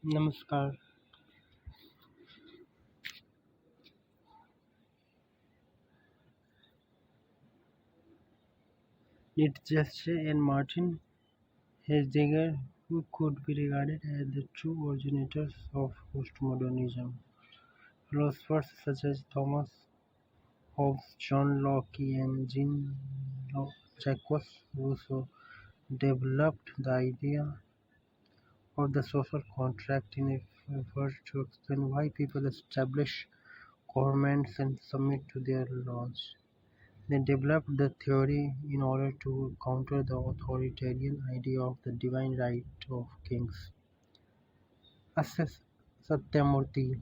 Namaskar. Nietzsche and Martin Heidegger, who could be regarded as the true originators of postmodernism. Philosophers such as Thomas Hobbes, John Locke, and Jean-Jacques Rousseau developed the idea of the social contract in an effort to explain why people establish governments and submit to their laws. They developed the theory in order to counter the authoritarian idea of the divine right of kings. Assess Satyamurthy,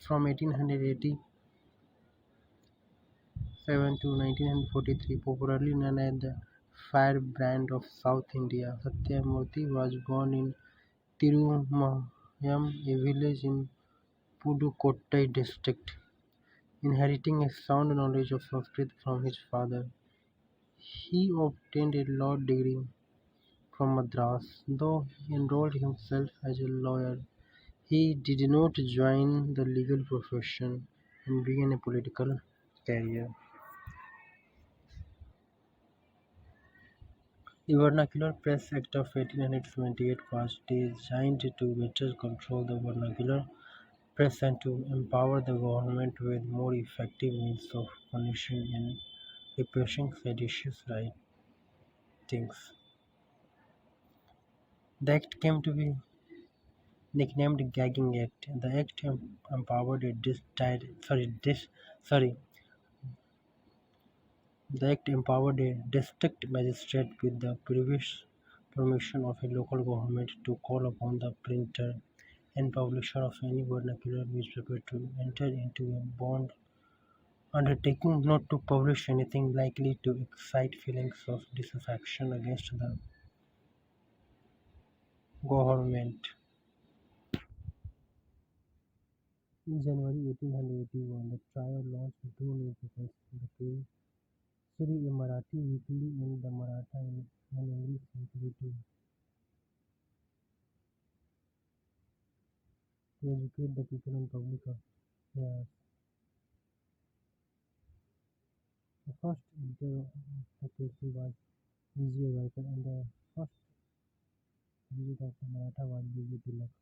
from 1887 to 1943, popularly known as the Firebrand of South India, Satyamurthy was born in Tirumayam, a village in Pudukkottai district. Inheriting a sound knowledge of Sanskrit from his father, he obtained a law degree from Madras. Though he enrolled himself as a lawyer, he did not join the legal profession and begin a political career. The Vernacular Press Act of 1878 was designed to better control the vernacular press and to empower the government with more effective means of punishing and repressing seditious writings. The act came to be nicknamed Gagging Act. The act empowered a sorry, the act empowered a district magistrate with the previous permission of a local government to call upon the printer and publisher of any vernacular newspaper to enter into a bond undertaking not to publish anything likely to excite feelings of disaffection against the government. In January 1881, the trial launched two newspapers, the Sri, a Marathi weekly, and the Maratha and English weekly to educate the people on public affairs. The first editor of the paper was Vijay Varkar and the first editor of the Maratha was Vijay Tilak.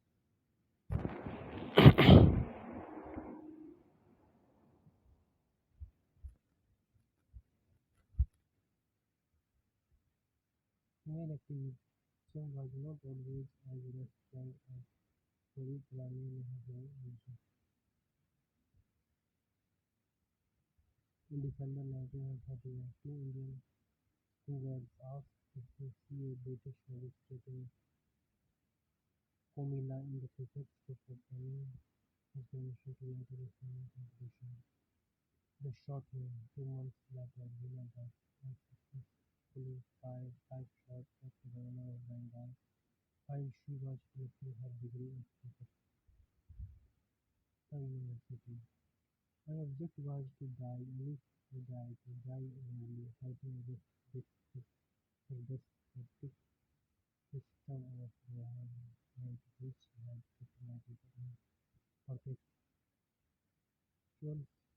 Female activism was not always as rampant as Puri Pulani may have imagined. In December 1931, two Indian schoolgirls asked to see a British magistrate in Comilla in the pretext of obtaining his permission to enter a swimming competition. They shot him. 2 months later, Leela Das unsuccessfully fired 5 shots at the governor of Bengal while she was collecting her degree at Calcutta University. My object was to die, and if I die, to die early, fighting against this despotic system of government which had systematic and perpetual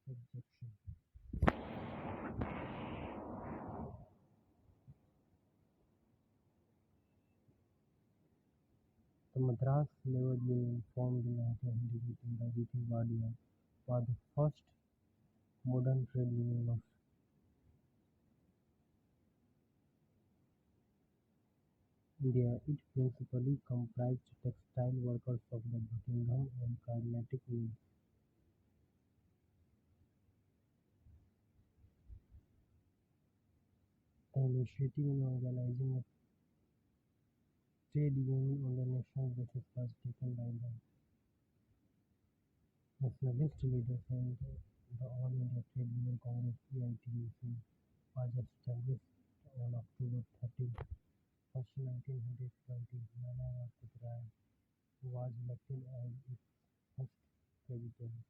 subjection. The Madras Labor Union, formed in 1918 by V.P. Wadia, was the first modern trade union of India. It principally comprised textile workers of the Buckingham and Carnatic mills. The initiative in organizing a trade union on the national basis was taken by the nationalist leaders, and the All India Trade Union Congress (AITUC) was established on October 30, 1920. Nana Rai was elected as its first president.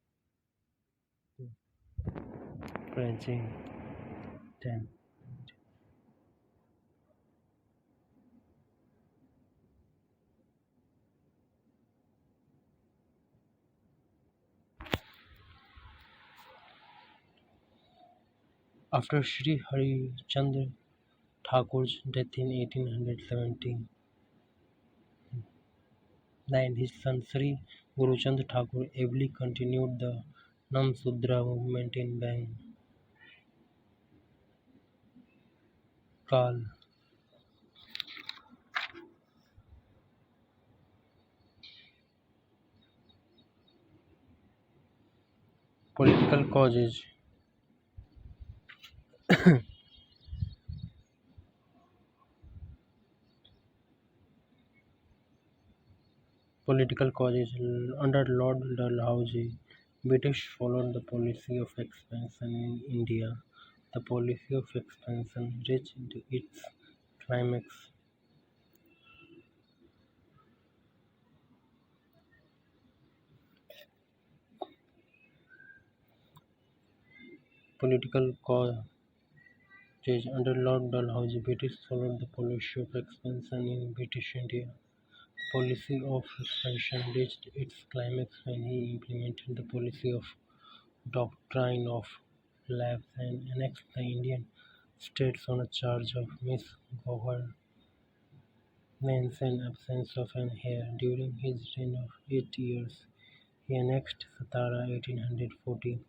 After Sri Harichandra Thakur's death in 1879, his son Sri Guruchand Thakur ably continued the Namsudra movement in Bengal. Political causes. Political causes. Under Lord Dalhousie, British followed the policy of expansion in India. The policy of expansion reached its climax. Political causes. Under Lord Dalhousie, British followed the policy of expansion in British India. The policy of expansion reached its climax when he implemented the policy of doctrine of lapse and annexed the Indian states on a charge of misgovernance and absence of an heir. During his reign of 8 years, he annexed Satara 1840,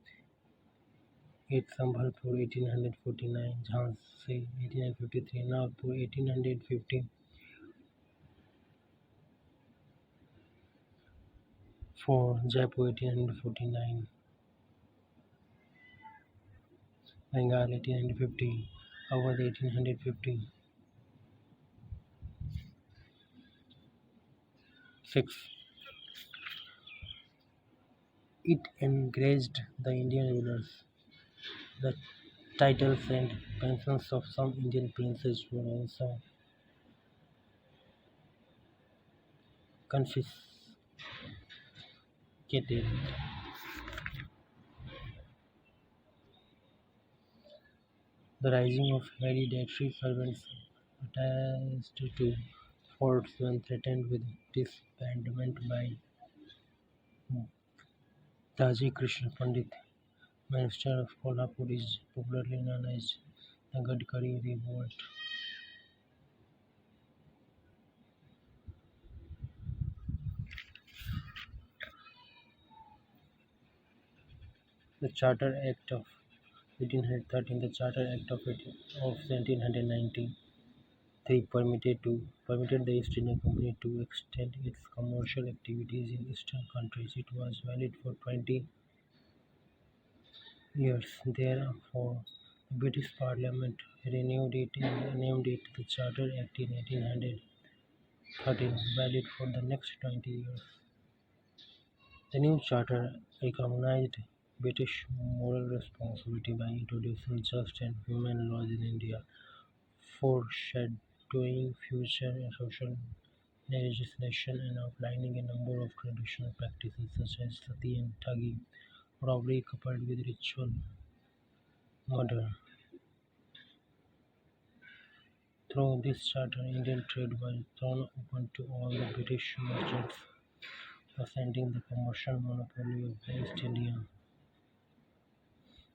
Sambhalpur 1849, Jhansi 1853, Nagpur 1854, Jaipur 1849, Bengal 1850, Awadh 1856. It encouraged the Indian rulers. The titles and pensions of some Indian princes were also confiscated. The rising of hereditary servants attached to forts when threatened with disbandment by Daji Krishna Pandit, Minister of Kolhapur, is popularly known as the Gadkari Revolt. The Charter Act of 1813, the Charter Act of 1793 permitted the East India Company to extend its commercial activities in eastern countries. It was valid for 20 years. Therefore, the British Parliament renewed it and named it the Charter Act in 1813, valid for the next 20 years. The new charter recognized British moral responsibility by introducing just and humane laws in India, foreshadowing future social legislation and outlining a number of traditional practices such as sati and thagi, robbery coupled with ritual murder. Through this charter, Indian trade was thrown open to all the British merchants, thus ending the commercial monopoly of the East India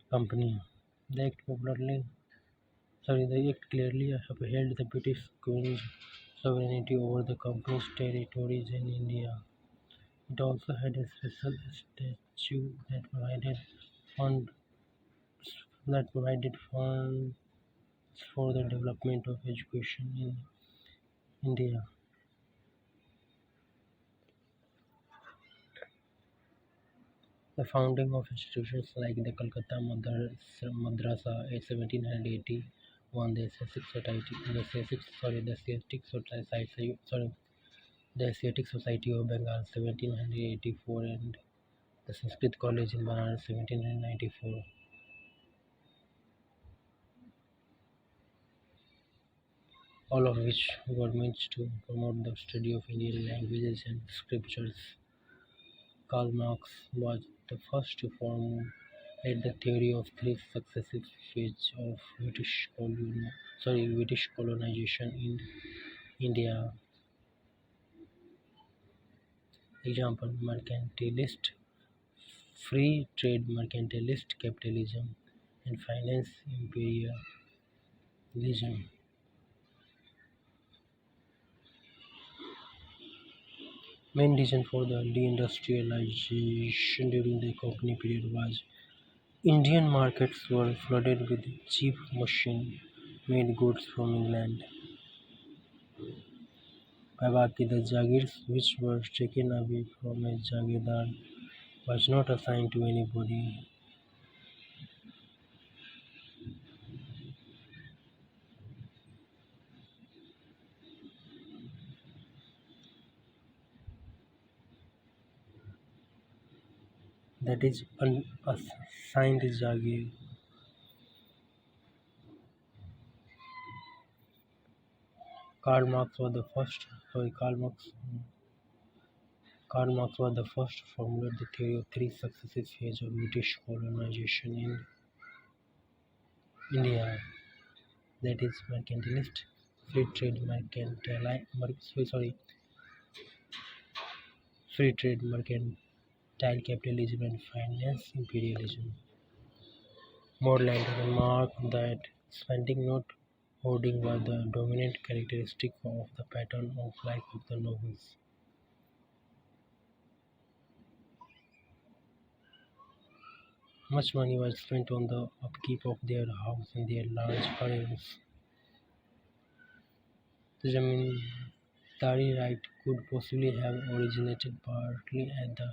Company. The Act clearly upheld the British Queen's sovereignty over the company's territories in India. It also had a special statute fund that provided funds for the development of education in India. The founding of institutions like the Calcutta Madrasa in 1781, the Asiatic Society of Bengal 1784, and the Sanskrit College in Banaras 1794, all of which were meant to promote the study of Indian languages and scriptures. Karl Marx was the first to formulate the theory of three successive phases of British colonization in India. Example: mercantilist, free trade mercantilist capitalism, and finance imperialism. Main reason for the deindustrialization during the company period was Indian markets were flooded with cheap machine-made goods from England. Babaki, the Jagirs which were taken away from a Jagirdar was not assigned to anybody. That is unassigned Jagir. Karl Marx was the first. Sorry, Karl Marx was the first to formulate the theory of three successive phases of British colonization in India. That is mercantilist, free trade, free trade, mercantile capitalism, and finance imperialism. Moreland remarked that spending, not hoarding, was the dominant characteristic of the pattern of life of the nobles. Much money was spent on the upkeep of their house and their large gardens. The zamindari right could possibly have originated partly as the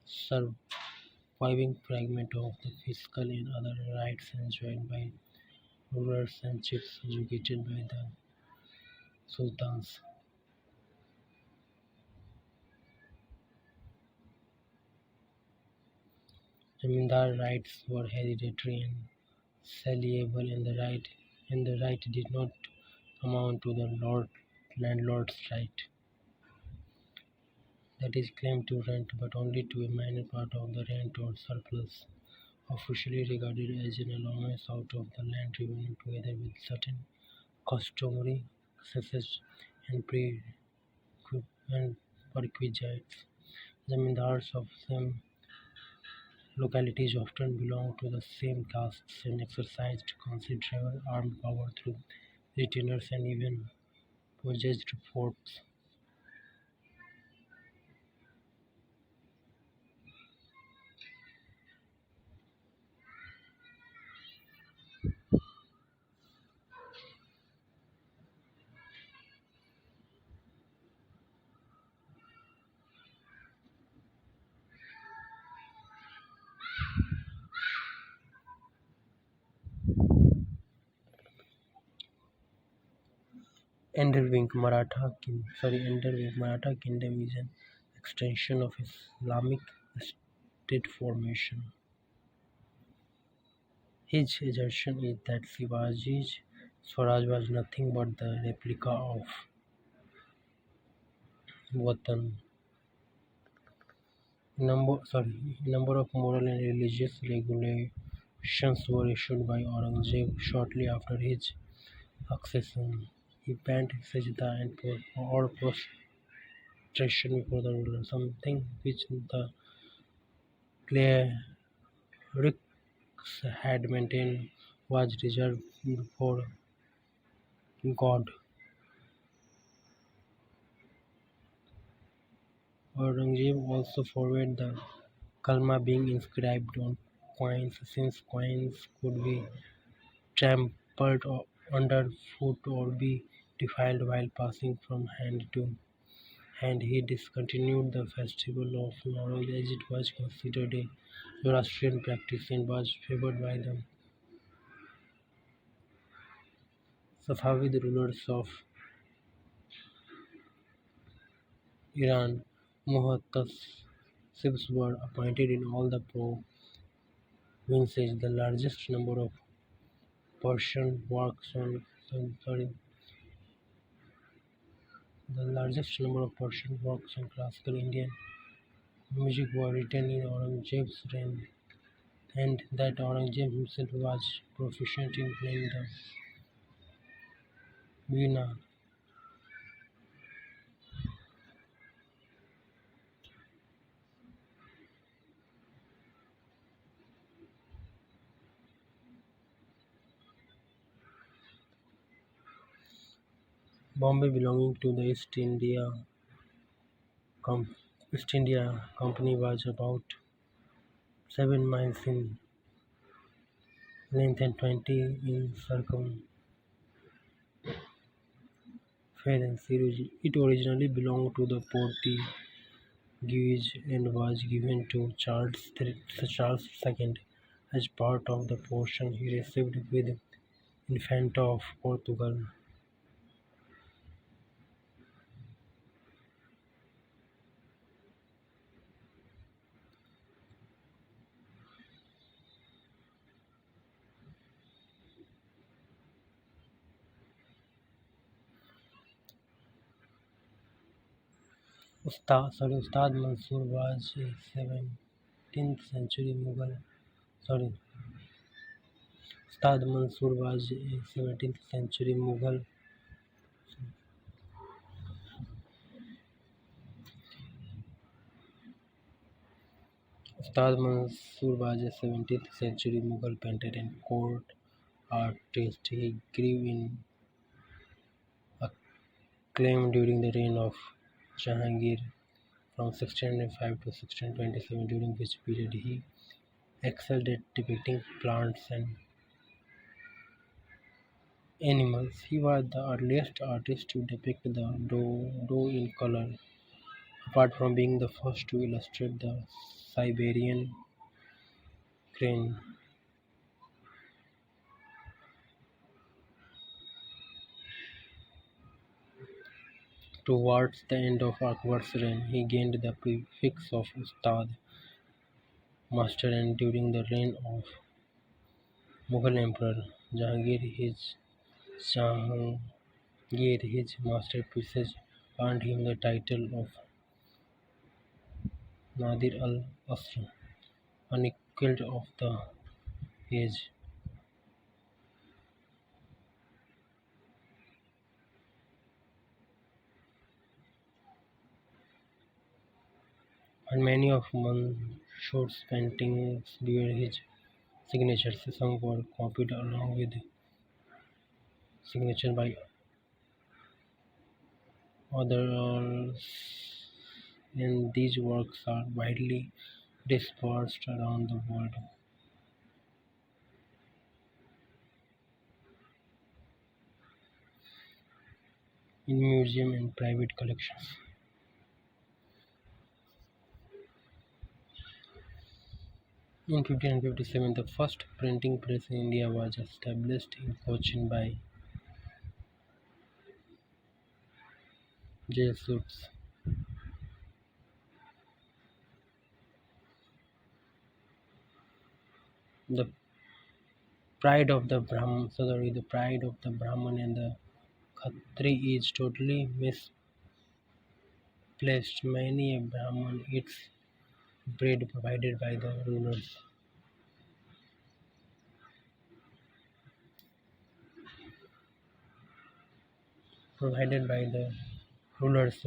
surviving fragment of the fiscal and other rights enjoyed by rulers and chiefs educated by the sultans. Zamindar rights were hereditary and saleable, and the right did not amount to the landlord's right, that is, claim to rent, but only to a minor part of the rent or surplus, officially regarded as an allowance out of the land revenue, together with certain customary excesses and and perquisites. Zamindars of some localities often belonged to the same castes and exercised considerable armed power through retainers and even possessed forts. Enderwing Maratha Kingdom is an extension of Islamic state formation. His assertion is that Shivaji's Swaraj was nothing but the replica of Vatan. Number of moral and religious regulations were issued by Aurangzeb shortly after his accession. He banned sajda and or prostration before the ruler, something which the clerics had maintained was reserved for God. Aurangzeb also forbade the kalma being inscribed on coins, since coins could be trampled underfoot or be defiled while passing from hand to hand. He discontinued the festival of Nowruz as it was considered a Zoroastrian practice and was favored by the Safavid rulers of Iran. Muhtasibs were appointed in all the provinces. Persian works on sorry, the largest number of Persian works on classical Indian music were written in Aurangzeb's reign, and that Aurangzeb himself was proficient in playing the veena. Bombay, belonging to the Com- East India Company, was about 7 miles in length and 20 in circumference. It originally belonged to the Portuguese and was given to Charles II as part of the portion he received with Infanta of Portugal. Ustad Mansur was a 17th century Mughal. Sorry, Ustad Mansur was a 17th century Mughal. Ustad Mansur was a 17th century Mughal painter and court artist. He grew in acclaim during the reign of Jahangir from 1605 to 1627, during which period he excelled at depicting plants and animals. He was the earliest artist to depict the doe in color, apart from being the first to illustrate the Siberian crane. Towards the end of Akbar's reign, he gained the prefix of Ustad, master, and during the reign of Mughal Emperor Jahangir, his masterpieces earned him the title of Nadir al-Asr, unequaled of the age. And many of Mansur's paintings bear his signatures. Some were copied along with signature by others, and these works are widely dispersed around the world in museums and private collections. In 1557, the first printing press in India was established in Cochin by Jesuits. The the pride of the Brahman and the Khatri is totally misplaced. Many a Brahman eats bread provided by the rulers,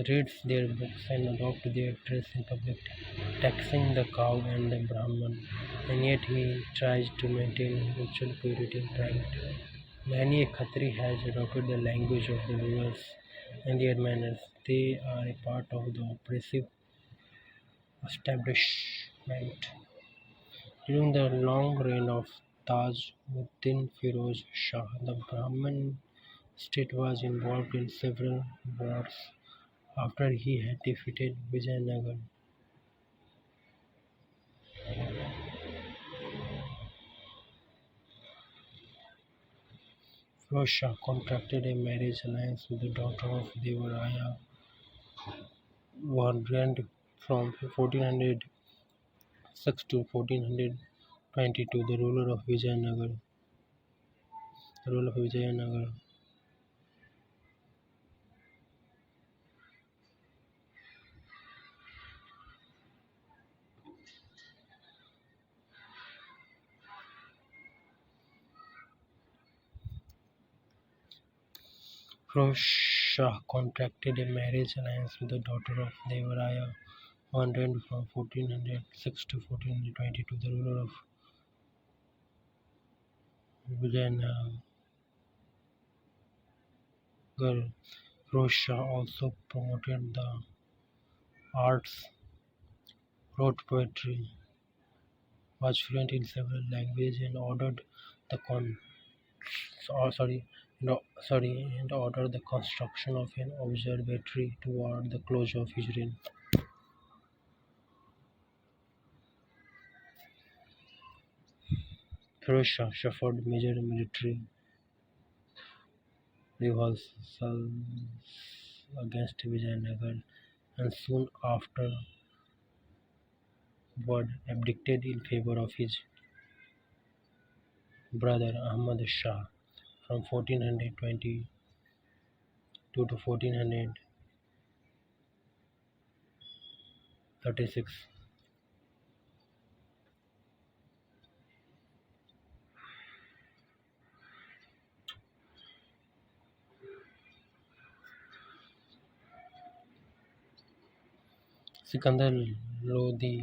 reads their books and adopt their dress in public, taxing the cow and the Brahman, and yet he tries to maintain ritual purity in private. Many a Khatri has adopted the language of the rulers and their manners. They are a part of the oppressive establishment. During the long reign of Taj-ud-Din Firoz Shah, the Brahmin state was involved in several wars after he had defeated Vijayanagar. Firoz Shah contracted a marriage alliance with the daughter of Devaraya, who reigned from 1406 to 1422, the ruler of Vijayanagar. Firoz Shah contracted a marriage alliance with the daughter of Devaraya, who reigned from 1406 to 1422, the ruler of Vijayanagar. Russia also promoted the arts, wrote poetry, was fluent in several languages, and ordered the con- or sorry, no, sorry, and ordered the construction of an observatory toward the close of his reign. Russia suffered major military reversals against Vijayanagar, and soon afterward abdicated in favor of his brother Ahmad Shah from 1422 to 1436. Sikandar Lodi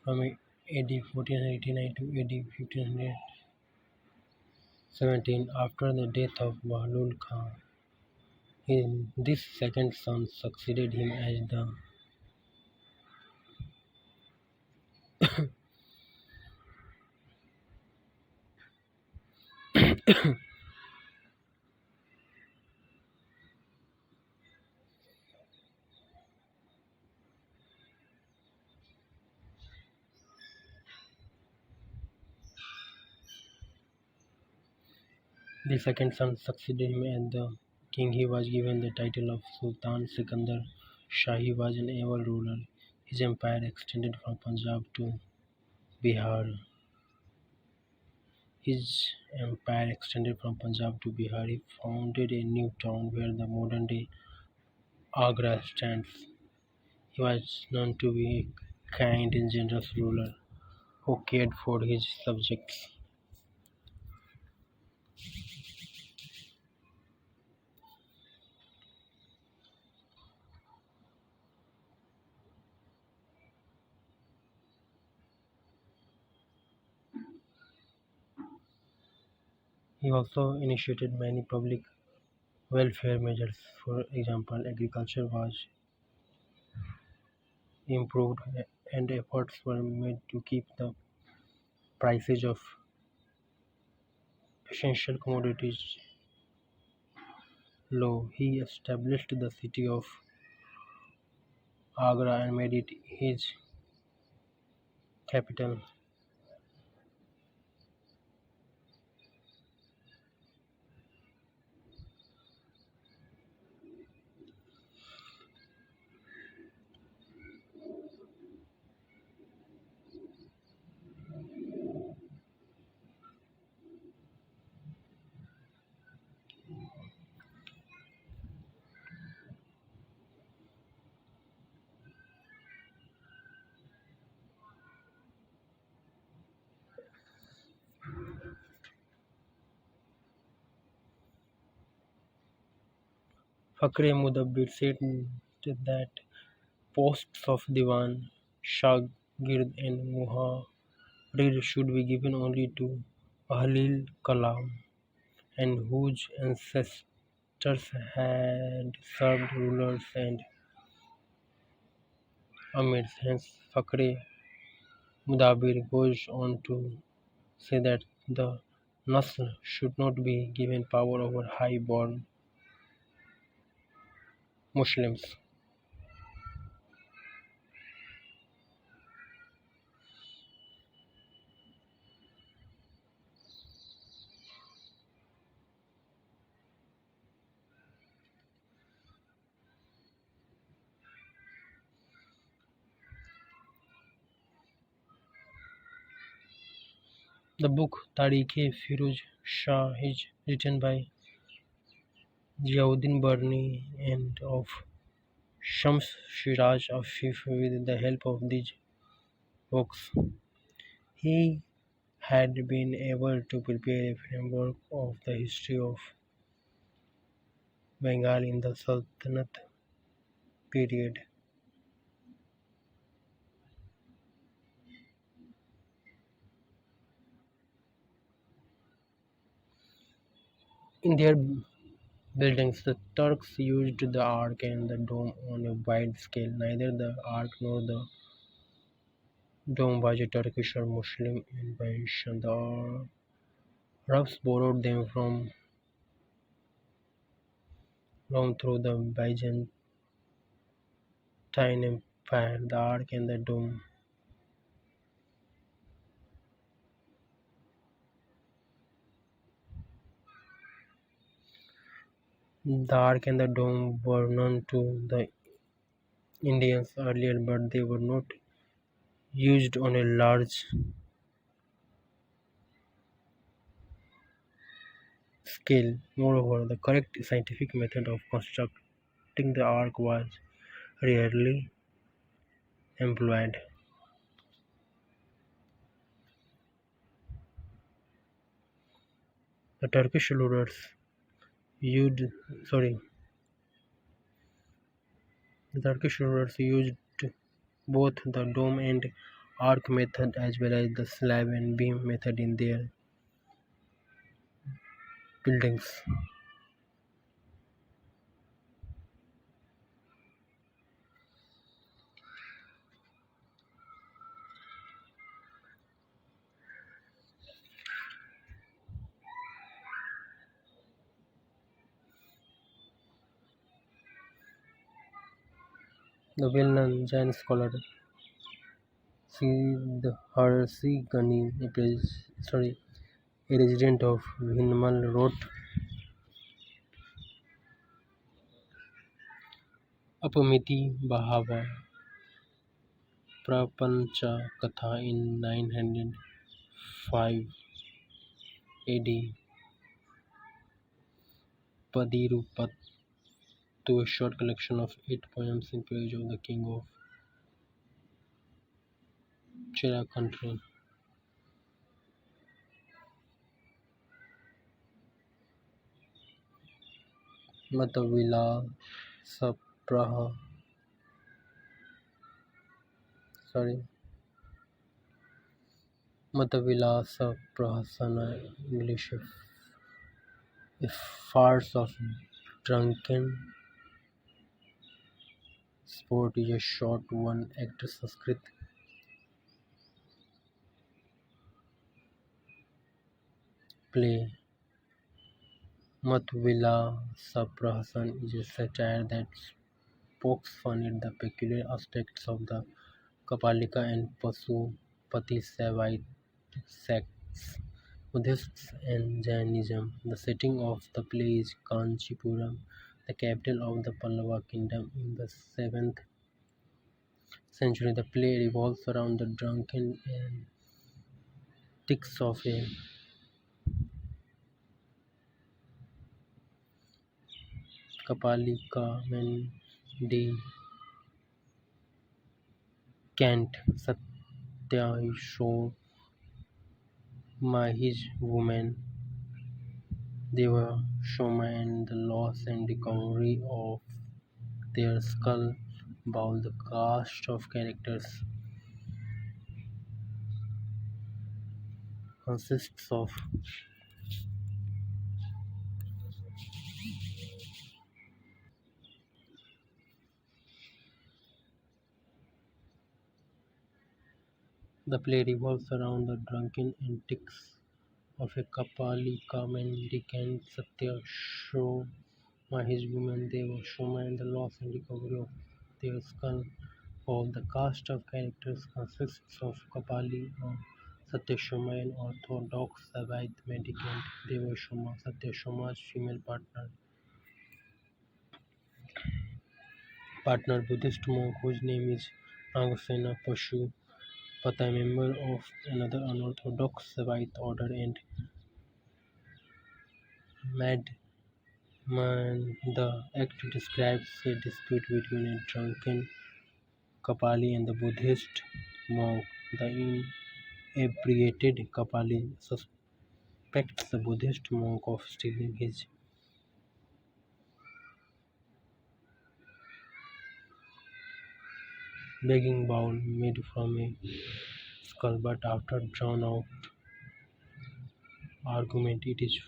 from AD 1489 to AD 1517. After the death of Bahlul Khan, this second son succeeded him as the king. He was given the title of Sultan Sikandar Shah. He was an able ruler. His empire extended from Punjab to Bihar. His empire extended from Punjab to Bihar. He founded a new town where the modern-day Agra stands. He was known to be a kind and generous ruler who cared for his subjects. He also initiated many public welfare measures. For example, agriculture was improved and efforts were made to keep the prices of essential commodities low. He established the city of Agra and made it his capital. Fakre Mudabbir said that posts of Diwan, Shagird and Muharrir should be given only to Ahlul Kalam and whose ancestors had served rulers and amirs. Hence, Fakre Mudabbir goes on to say that the Nasr should not be given power over high-born Muslims. The book Tarikh-e-Firuz Shah is written by Ziauddin Barni and of Shams Siraj Afif. With the help of these books, he had been able to prepare a framework of the history of Bengal in the Sultanate period. In their buildings. The Turks used the ark and the dome on a wide scale. Neither the ark nor the dome was a Turkish or Muslim invention. The Arabs borrowed them from Rome through the Byzantine Empire. The ark and the dome. The ark and the dome were known to the Indians earlier, but they were not used on a large scale. Moreover, the correct scientific method of constructing the ark was rarely employed. The Turkish rulers used sorry the Turkish rulers used both the dome and arc method as well as the slab and beam method in their buildings. The well-known Jain scholar Siddharthi Gani, a resident of Vinmal, wrote Apamiti Bahava Prapancha Katha in 905 AD. Padirupat to a short collection of 8 poems in praise of the king of Chera country. Matavila Sapraha sorry Matavilasa Prahasana English, a farce of drunken sport, is a short one act Sanskrit play. Matvilasa Prahasan is a satire that pokes fun at the peculiar aspects of the Kapalika and Pasupati Saivite sects, Buddhists and Jainism. The setting of the play is Kanchipuram, the capital of the Pallava kingdom in the 7th century. The play revolves around the drunken antics of a Kapalika mendicant Satyasho his woman Devashoma and the loss and recovery of their skull bowl. The cast of characters consists of the play revolves around the drunken antics of a Kapalika mendicant Satyashoma his woman Devashoma and the loss and recovery of their skull bowl. The cast of characters consists of Kapali or Satyashoma, an Orthodox Saivite mendicant, Devashoma, Satyashoma's female partner Buddhist monk whose name is Nagasena Pashu Pata, a member of another unorthodox Saivite order, and madman. The act describes a dispute between a drunken Kapali and the Buddhist monk. The inebriated Kapali suspects the Buddhist monk of stealing his begging bowl made from a skull, but after drawn out argument, it is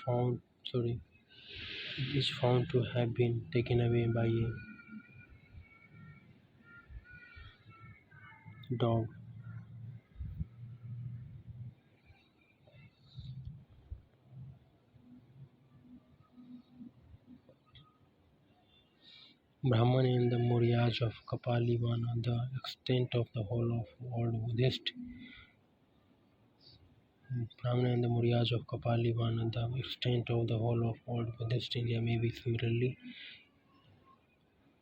found. It is found to have been taken away by a dog. Brahman and the Mauryas of Kapalivana. The extent of the whole of old Buddhist Brahman and the Mauryas of Kapalivana. The extent of the whole of old Buddhist India may be similarly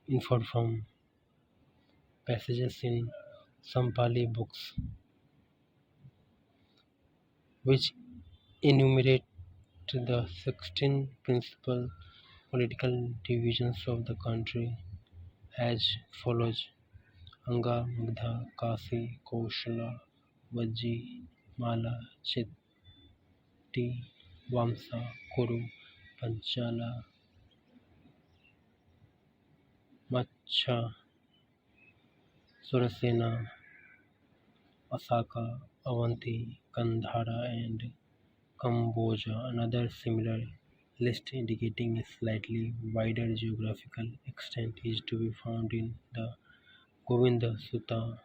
inferred from passages in some Pali books which enumerate the 16 principal political divisions of the country as follows: Anga, Magdha, Kasi, Kosala, Vajji, Mala, Chetti, Vamsa, Kuru, Panchala, Macha, Surasena, Asaka, Avanti, Kandhara, and Kamboja. Another similar list indicating a slightly wider geographical extent is to be found in the Govinda Sutta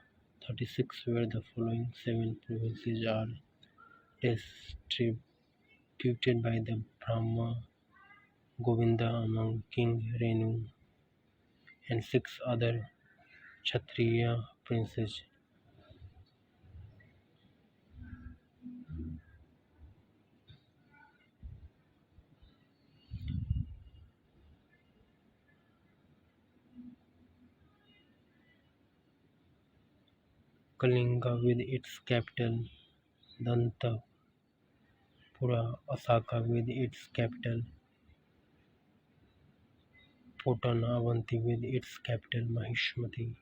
36, where the following seven provinces are distributed by the Brahma Govinda among King Renu and six other Kshatriya princes. Kalinga with its capital Dantapura, Asaka with its capital Potana, Avanti with its capital Mahishmati,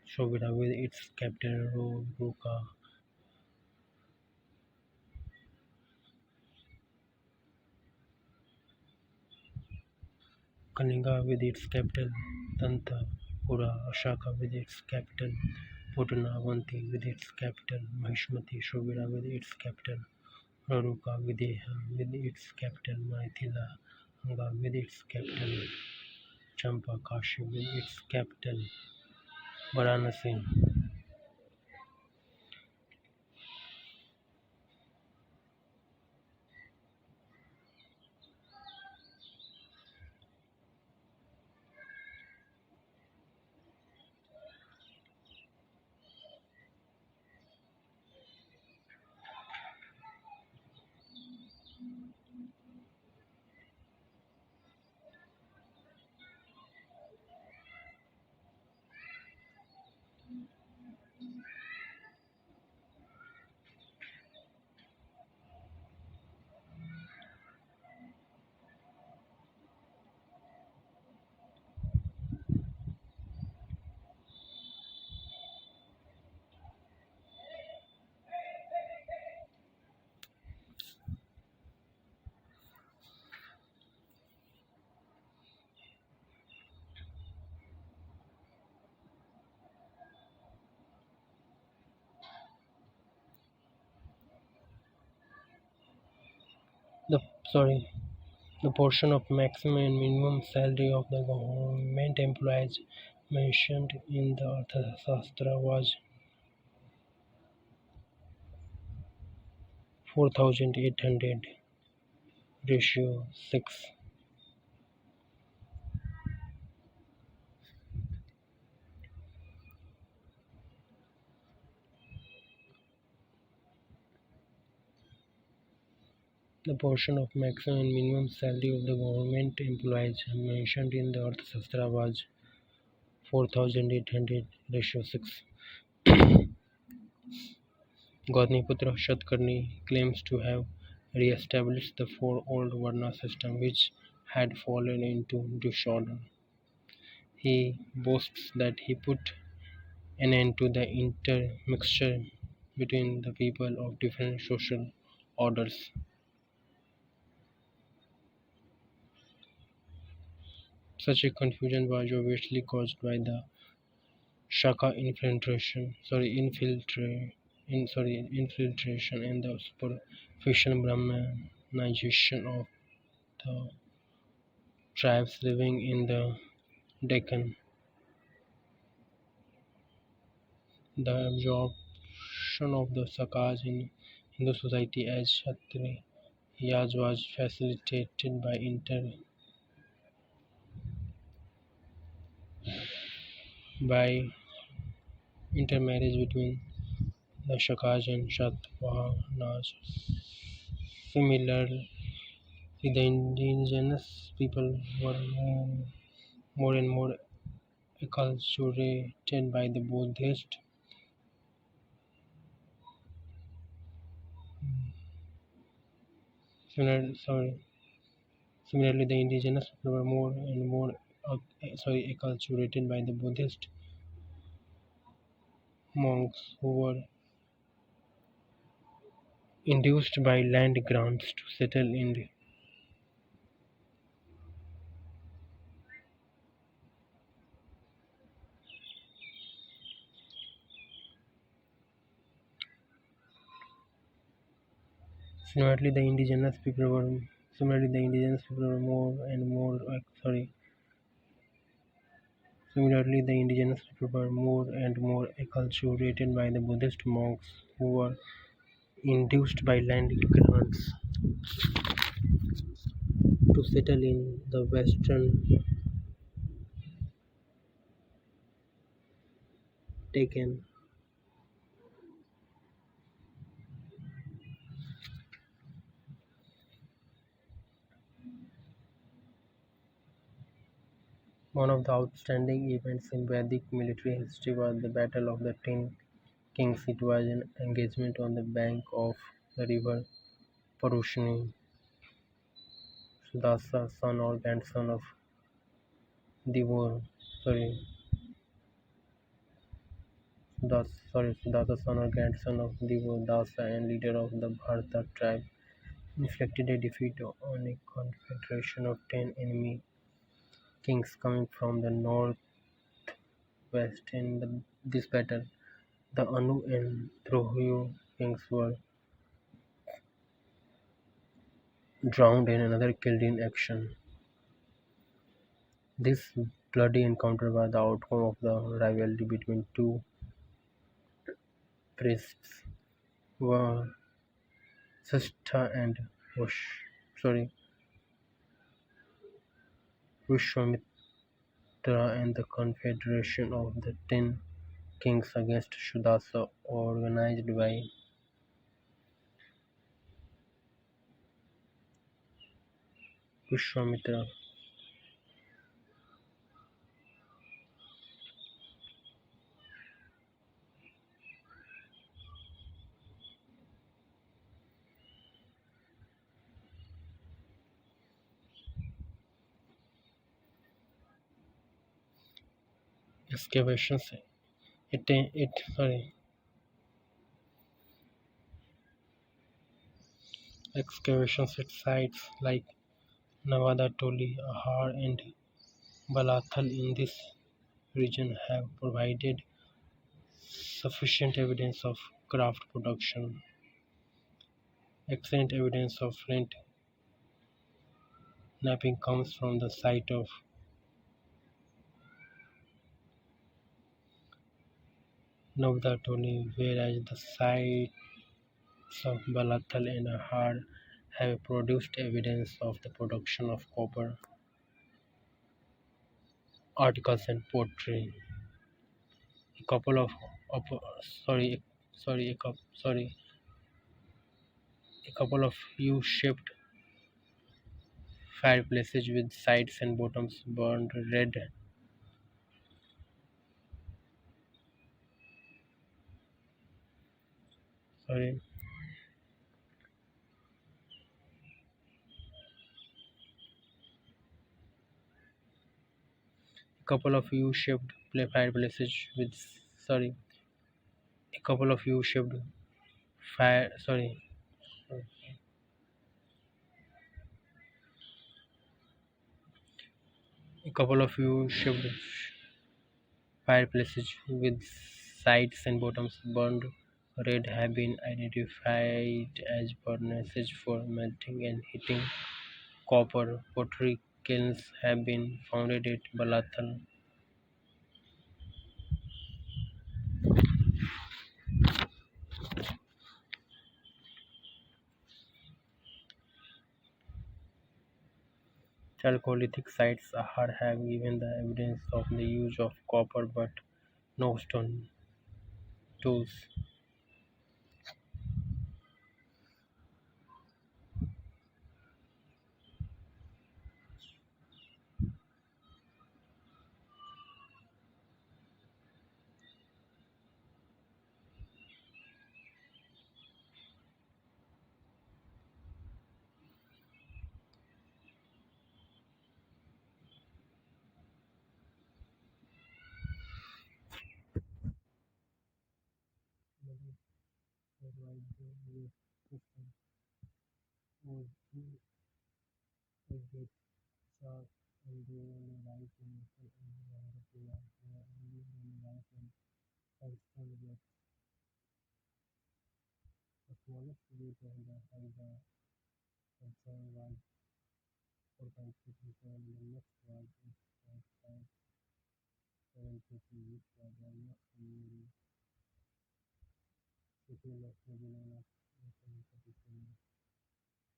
Shovira with its capital Roka, Kalinga with its capital Dantapura, Asaka with its capital Potana, Avanti with its capital Mahishmati, Shovira with its capital Raruka, Videha with its capital Maithila, Anga with its capital Champa, Kashi with its capital Varanasi. The sorry, the portion of maximum and minimum salary of the government employees mentioned in the Arthashastra was 4,800 ratio 6. The portion of maximum and minimum salary of the government employees mentioned in the Arthashastra was 4,800 ratio 6. Gautamiputra Shatkarni claims to have re-established the four old Varna system which had fallen into disorder. He boasts that he put an end to the intermixture between the people of different social orders. Such a confusion was obviously caused by the Shaka infiltration and the superficial Brahmanization of the tribes living in the Deccan. The absorption of the Sakas in Hindu society as Kshatriyas was facilitated by intermarriage between the Shakas and Shatavahanas. Similarly, the indigenous people were more and more acculturated by the Buddhist. Similarly, the indigenous people were more and more acculturated by the Buddhist monks who were induced by land grants to settle in. Similarly, the indigenous people were more and more Similarly, the indigenous people were more and more acculturated by the Buddhist monks who were induced by land grants to settle in the western Deccan. One of the outstanding events in Vedic military history was the Battle of the Ten Kings. It was an engagement on the bank of the river Parushani. Sudasa, son or grandson of Devor, sorry, Sudasa, son or grandson of Devodasa and leader of the Bharata tribe, inflicted a defeat on a confederation of 10 enemy kings coming from the northwest. In this battle, the Anu and Trohio kings were drowned and another killed in action. This bloody encounter was the outcome of the rivalry between two priests, Vasistha and sorry, Vishwamitra, and the confederation of the 10 kings against Sudasa, organized by Vishwamitra. Excavations it sorry excavations at sites like Navadatoli, Ahar, and Balathal in this region have provided sufficient evidence of craft production. Excellent evidence of flint knapping comes from the site of Navadatoli, whereas the sites of Balathal and Ahar have produced evidence of the production of copper articles and pottery. A couple of sorry a coup- sorry a couple of U-shaped fireplaces with sides and bottoms burned red. Sorry, a couple of U-shaped fireplaces with sorry a couple of U-shaped fire sorry a couple of U-shaped fireplaces with sides and bottoms burned red have been identified as furnaces for melting and heating copper pottery. kilns have been founded at Balathal. Chalcolithic sites have given the evidence of the use of copper but no stone tools. Was a chart and they only write in Angapura, where only write in Pakistan yet the smallest village of the Haida concern was 4.37 and the next was 8.57 which was almost nearly equal of Babylon of 1837.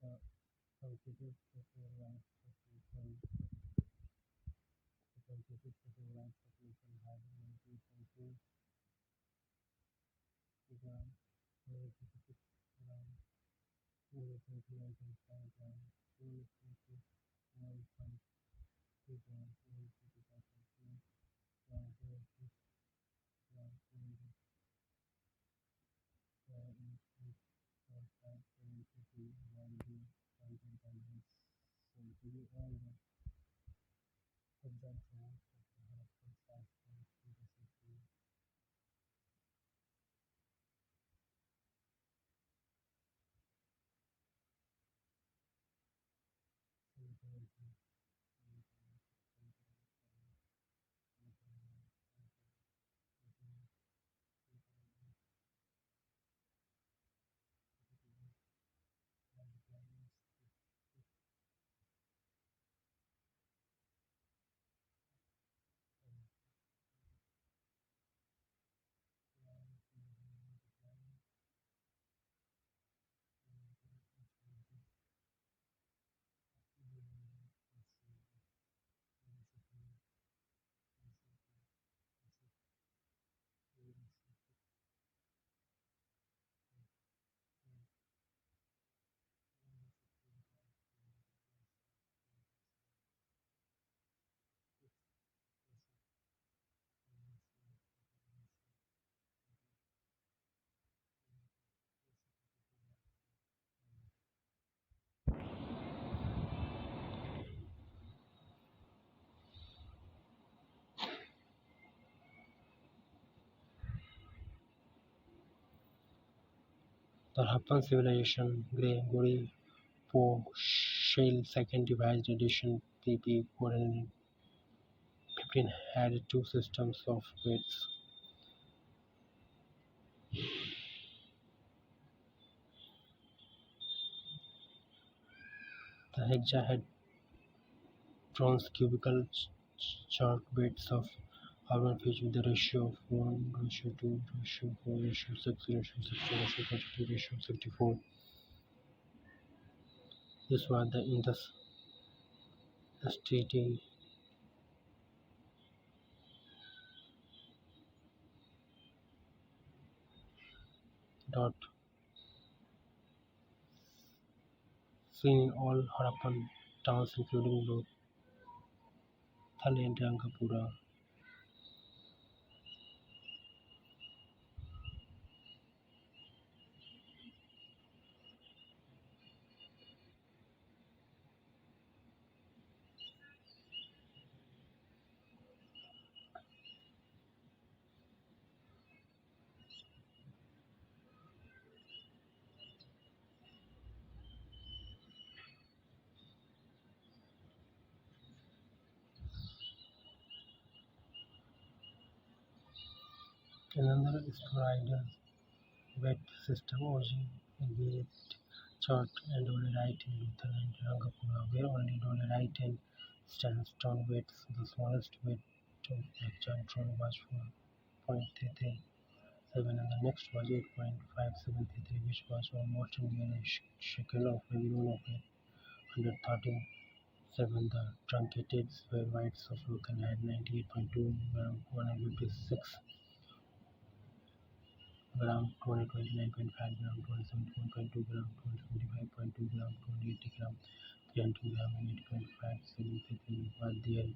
The considered social rights population, the considered social rights population had 19.2 gram, 156 gram, 129.5 gram, 1.2 gram, 155.2 gram, 106 gram, 1.5 while the content elements so to all the subjects and most of the Harappan sites from the Harappan civilization, Gregory Po Shale second revised edition pp. 415 had two systems of weights. The hexa had bronze cubical chart weights of iron pitch with the ratio of 1 ratio 2 ratio 4 ratio 6 ratio 16 ratio 32 ratio 64. This was the Indus STT dot seen in all Harappan towns including Lothal and Rangapura. Another spheroidal weight system originated in Gate chart and dolerite in Lothal and Rangapura, where only dolerite and Sandstone weights. The smallest weight of the giant stone was 4.337 and the next was 8.5733, which was almost near a shekel of regular of 137. The truncated spheroids of Vulcan had 98.2 gram, 156 gram, 229.5 gram, 271.2 gram, 275.2 gram, 280 gram, 300 gram, and 8.573 were there.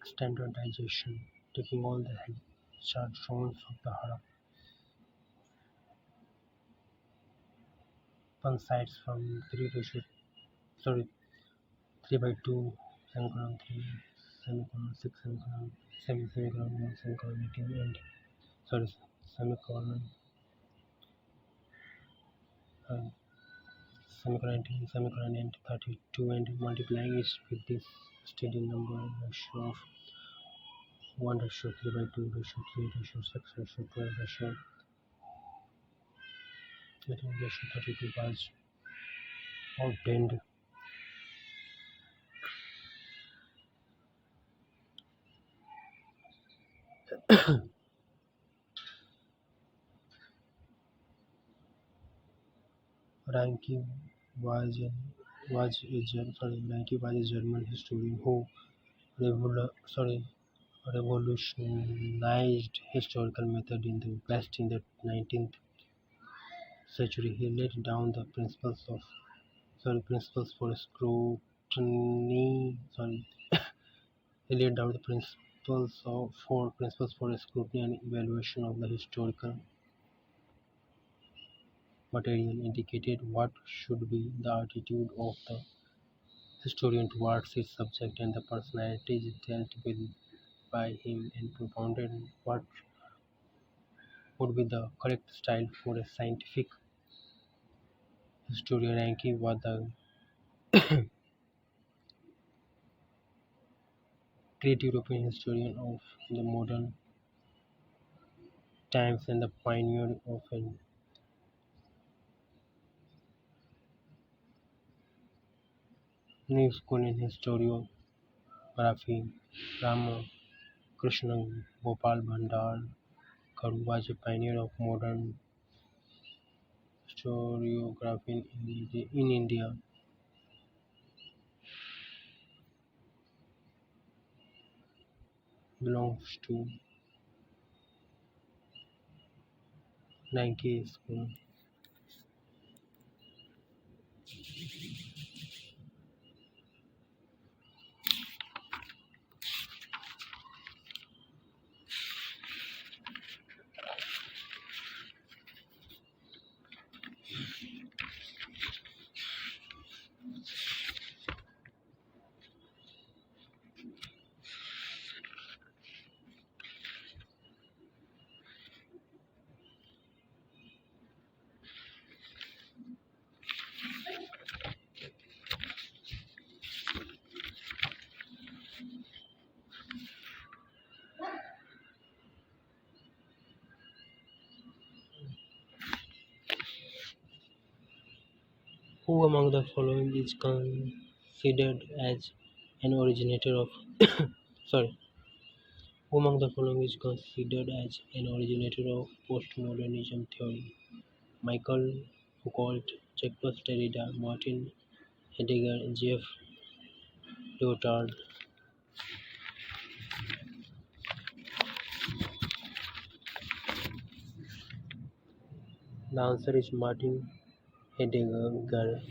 Standardization, taking all the hexagonals of the Harappan sites from 3 by 2, semicolon 3, semicolon 6, semicolon 1, semicolon 18, and semicolon uh, semicolon 19, semicolon and 32, and multiplying it with this steady number ratio of 1 ratio 3 by 2 ratio 3 ratio 6 ratio 12 ratio 18 ratio 32 was obtained. Ranke Ranke was a German historian who revolutionized historical method in the West in the 19th century. He laid down the principles for scrutiny. He laid down the principles for scrutiny and evaluation of the historical material, indicated what should be the attitude of the historian towards its subject and the personalities dealt with by him, and propounded what would be the correct style for a scientific historian. Ranke was the great European historian of the modern times and the pioneer of a new school in historiography. Rama Krishna Gopal Bhandarkar was a pioneer of modern historiography in India. Belongs to Ranke school. Who among the following is considered as an originator of sorry who among the following is considered as an originator of postmodernism theory? Michael Foucault, Jacques Derrida, Martin Heidegger, Jeff Lyotard. The answer is Martin Heidegger.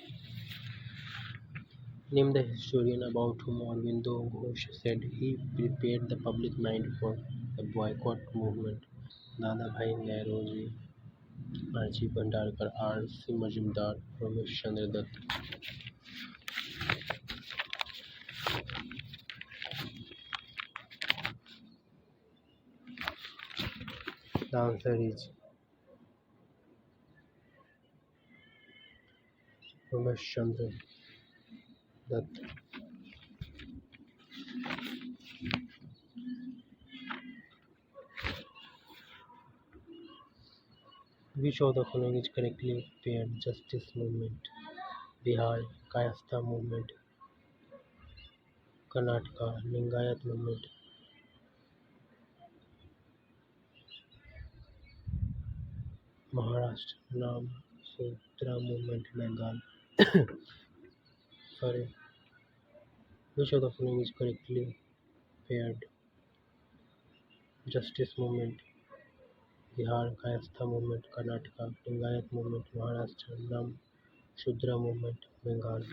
Name the historian about whom Aurobindo Ghosh said he prepared the public mind for the boycott movement. Dadabhai Naoroji, R. G. Bhandarkar, R. C. Majumdar, Ramesh Chandra Dutt. The answer is Ramesh Chandra Dutt. Which of the following is correctly paired? Justice Movement, Bihar, Kayastha Movement, Karnataka, Lingayat Movement, Maharashtra, Nam Sutra Movement, Bengal. Sorry. Which of the following is correctly paired? Justice Movement, Bihar, Kayastha Movement, Karnataka, Lingayat Movement, Maharashtra, Nam Shudra Movement, Bengal.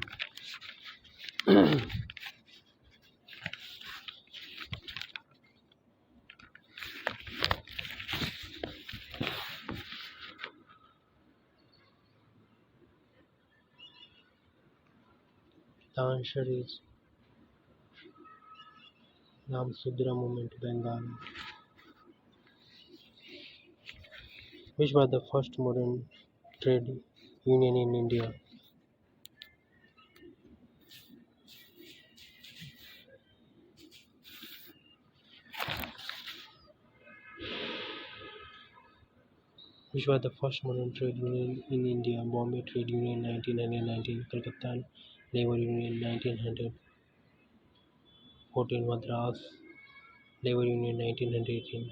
The answer is Nam Shudra Movement, Bengal. Which was the first modern trade union in India? Which was the first modern trade union in India? Bombay Trade Union 1919, Calcutta Labour Union 1914, Madras Labour Union 1918,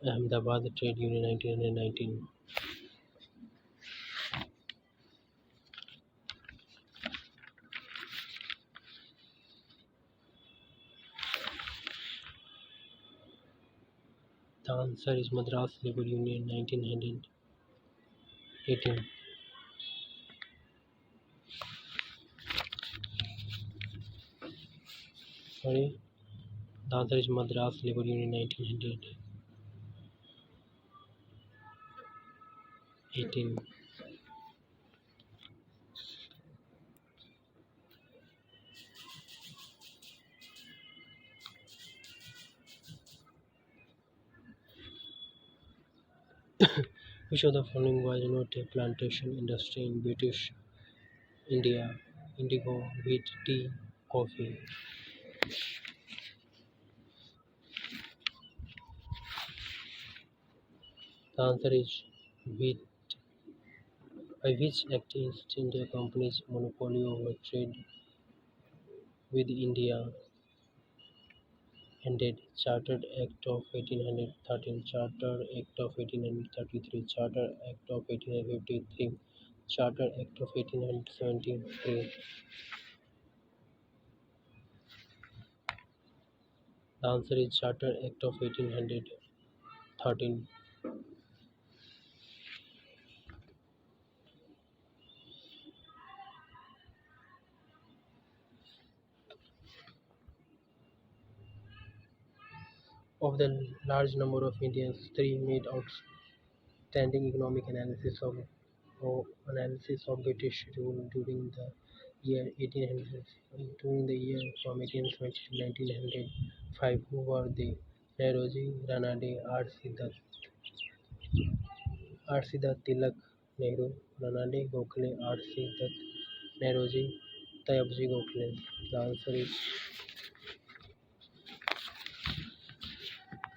Ahmedabad Trade Union 1919. The answer is Madras Labour Union 1918. Sorry, the answer is Madras Labour Union 1918. Which of the following was not a plantation industry in British India? Indigo, wheat, tea, coffee. The answer is wheat. By which act East India Company's monopoly over trade with India ended? Chartered Act of 1813, Charter Act of 1833, Charter Act of 1853, Charter Act of 1873. The answer is Charter Act of 1813. Of the large number of Indians, three made outstanding economic analysis of British rule during the year 1800. During the year from 1870 to 1905, who were they? Nehruji, Ranade, R.C. Dutt, Tilak, Nehru, Ranade, Gokhale, R.C. Dutt, Nehruji, Tayabji Gokhale. The answer is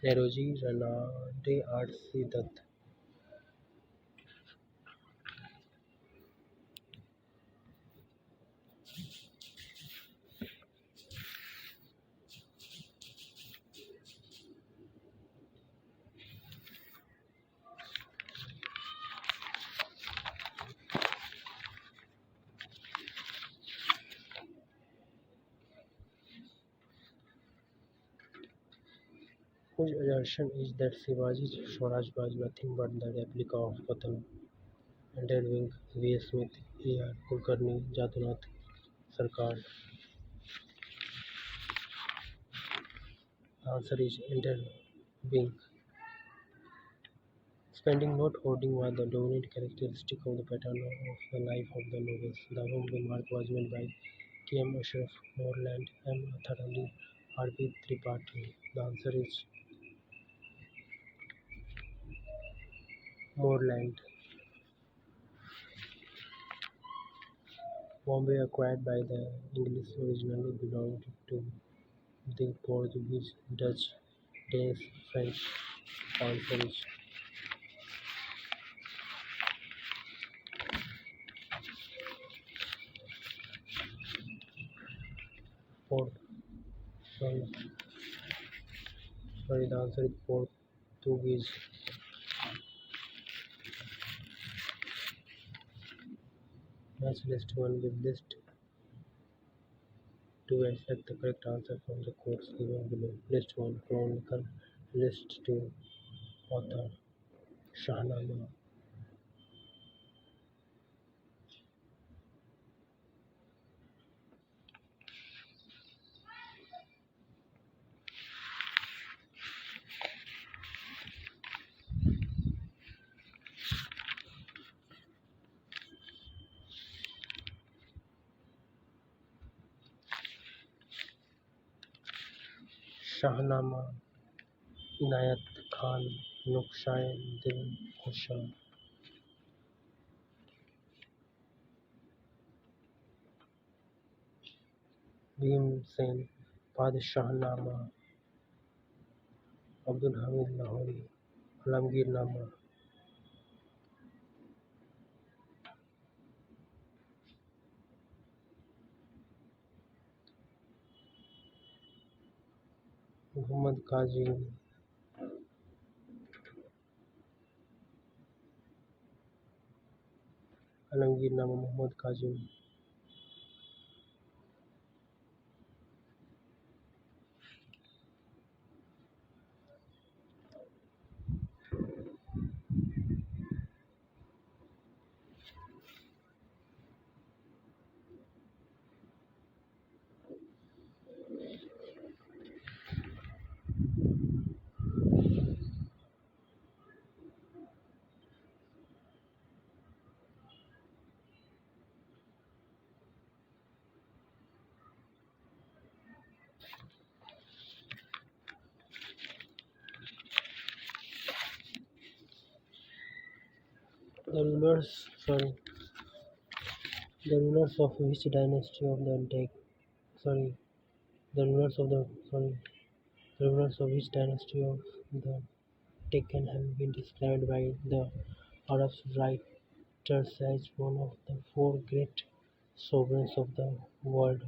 Nehruji, Ranade, R.C. Dutt. Whose assertion is that Shivaji's Swaraj was nothing but the replica of Patan? Underwing, V. Smith, A. R. Kulkarni, Jadunath Sarkar. The answer is Underwing. Spending, not hoarding, was the dominant characteristic of the pattern of the life of the novels. The above remark was made by K. M. Ashraf, Moreland, M. Athar Ali, R. B. Tripathi. The answer is Moreland. Bombay, acquired by the English, originally belonged to the Portuguese, Dutch, Danish, French. The answer is Port, sorry, the answer is Portuguese. Match list 1 with list 2 and select the correct answer from the codes given below. List 1 Chronicle, list 2 Author Shahnama. Shahnameh Inayat Khan नुक्शाए दिल खुशा भीमसेन बादशाहनामा अब्दुल हमीद लाहौरी आलमगीरनामा मोहम्मद काजी आलमगीरनामा मोहम्मद काजी The rulers of which dynasty of the the rulers of which dynasty of the Deccan have been described by the Arab writers as one of the four great sovereigns of the world.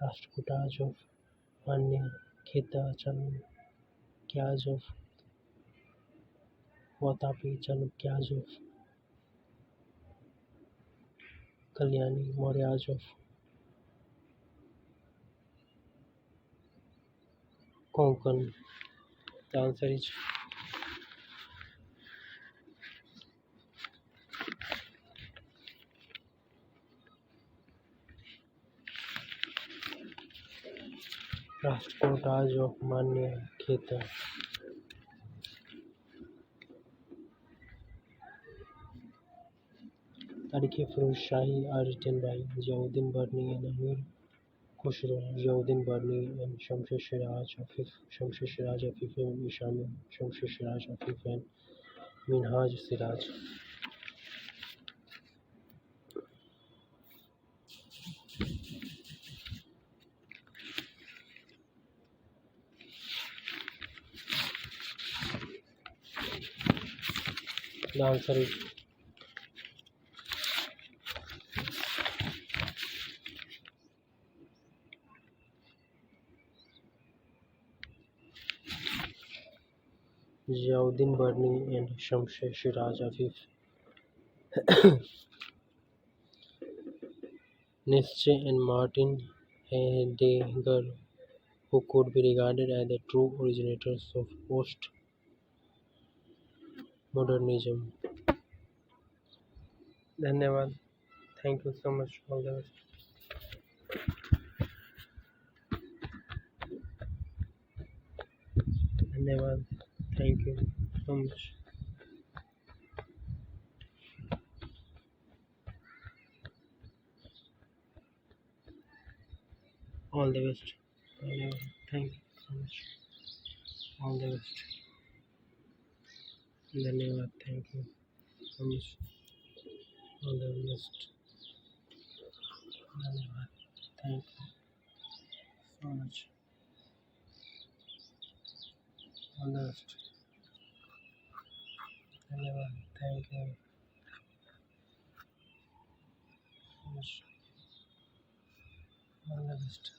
Rashtrakutaj of Manya, Kheta, Chalukyas of Vatapi, Chalukyas of Kalyani, Mauryas of Konkan. The answer is Rashtrakutaj of Manya, Kheta. Tarikh-e-Firuz Shahi are written by Ziauddin Barni and Amir Khusro, Ziauddin Barni and Shamsher Siraj Afif, and Ishami, Shamsher Siraj Afif and Minhaj Siraj. The answer is Ziauddin Barni and Shamsher Siraj Afif. Nietzsche and Martin Heidegger, who could be regarded as the true originators of postmodernism. धन्यवाद. Thank you so much. All the best. धन्यवाद. Thank you so much. All the best. धन्यवाद. Thank you so much. All the best. धन्यवाद. Thank you so much. All the best. धन्यवाद. Thank you so much. All the best. धन्यवाद. Thank you so much. All the best.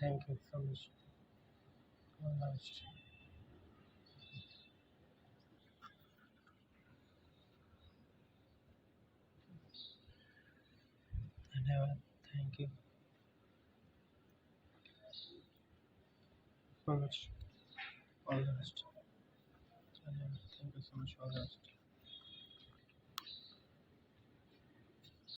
Thank you so much. All the best. And thank you so much. All the best. And thank you so much. All the best.